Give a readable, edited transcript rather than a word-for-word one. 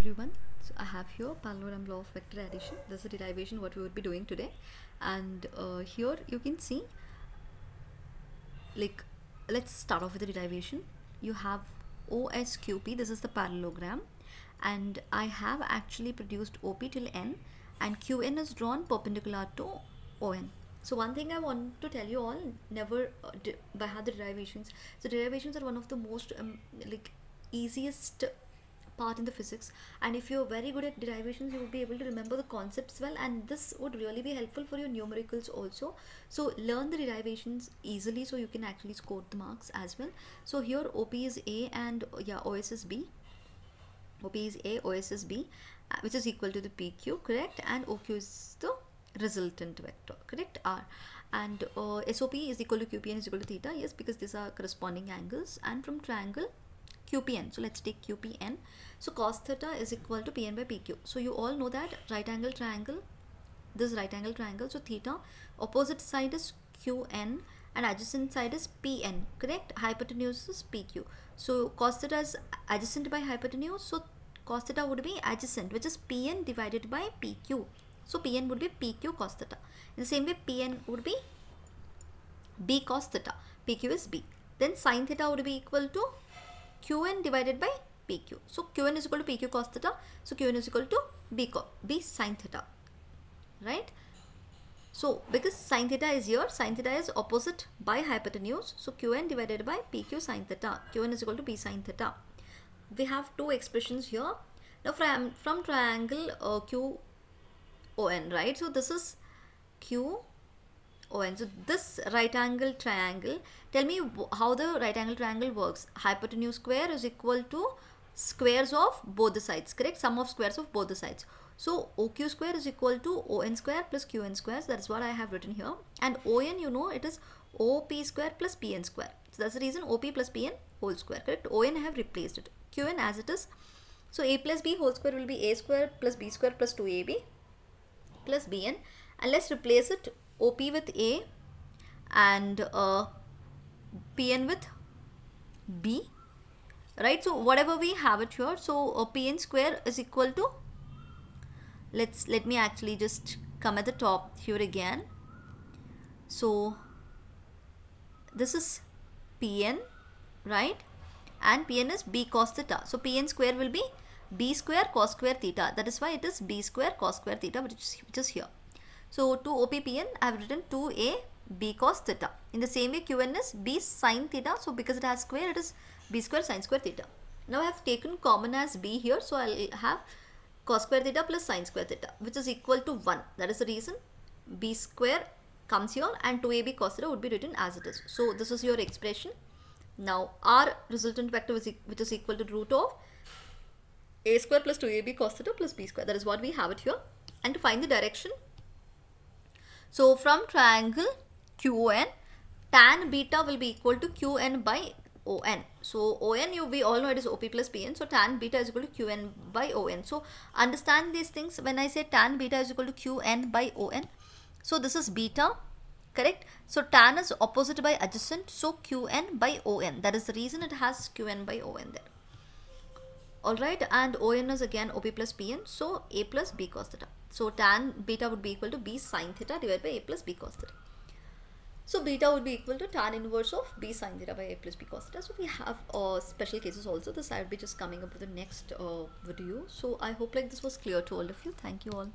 everyone. So I have here parallelogram law of vector addition. This is the derivation what we would be doing today, and here you can see, like, let's start off with the derivation. You have OSQP, this is the parallelogram, and I have actually produced OP till n, and QN is drawn perpendicular to ON. So one thing I want to tell you all, never by how the derivations. So derivations are one of the most easiest part in the physics, and if you're very good at derivations you will be able to remember the concepts well, and this would really be helpful for your numericals also. So learn the derivations easily so you can actually score the marks as well. So here OP is A and OS is B. OP is A, OS is B, which is equal to the PQ, correct, and OQ is the resultant vector, correct, R, and SOP is equal to QPN is equal to theta, yes, because these are corresponding angles, and from triangle QPN, so let's take QPN. So cos theta is equal to PN by PQ. So you all know that right angle triangle, this right angle triangle, so theta, opposite side is QN and adjacent side is PN, correct, hypotenuse is PQ. So cos theta is adjacent by hypotenuse, so cos theta would be adjacent, which is PN divided by PQ. So PN would be PQ cos theta. In the same way, PN would be B cos theta, PQ is B. Then sin theta would be equal to QN divided by PQ. So QN is equal to PQ cos theta. So QN is equal to B sin theta, right? So because sin theta is here, sin theta is opposite by hypotenuse. So QN divided by PQ sin theta. QN is equal to B sin theta. We have two expressions here. Now from triangle QON, right? So this is QON. So this right angle triangle, tell me how the right angle triangle works. Hypotenuse square is equal to squares of both the sides, correct? Sum of squares of both the sides. So OQ square is equal to ON square plus QN squares. That is what I have written here. And ON, you know, it is OP square plus PN square. So that's the reason OP plus PN whole square, correct? ON I have replaced it. QN as it is. So A plus B whole square will be A square plus B square plus 2AB plus BN. And let's replace it, OP with A and PN with B, right? So whatever we have it here, so PN square is equal to, let me actually just come at the top here again. So this is PN, right, and PN is B cos theta. So PN square will be B square cos square theta. That is why it is B square cos square theta, which is here. So to OPPN, I have written 2A B cos theta. In the same way, QN is B sin theta. So because it has square, it is B square sin square theta. Now I have taken common as B here. So I will have cos square theta plus sin square theta, which is equal to 1. That is the reason B square comes here and 2AB cos theta would be written as it is. So this is your expression. Now R resultant vector, which is equal to root of A square plus 2AB cos theta plus B square. That is what we have it here. And to find the direction, so from triangle QON, tan beta will be equal to QN by ON. So ON, we all know it is OP plus PN. So tan beta is equal to QN by ON. So understand these things when I say tan beta is equal to QN by ON. So this is beta, correct? So tan is opposite by adjacent. So QN by ON. That is the reason it has QN by ON there. Alright, and ON is again OP plus PN. So A plus B cos theta. So tan beta would be equal to B sin theta divided by A plus B cos theta. So beta would be equal to tan inverse of B sin theta by A plus B cos theta. So we have special cases also. This I will be just coming up with the next video. So I hope like this was clear to all of you. Thank you all.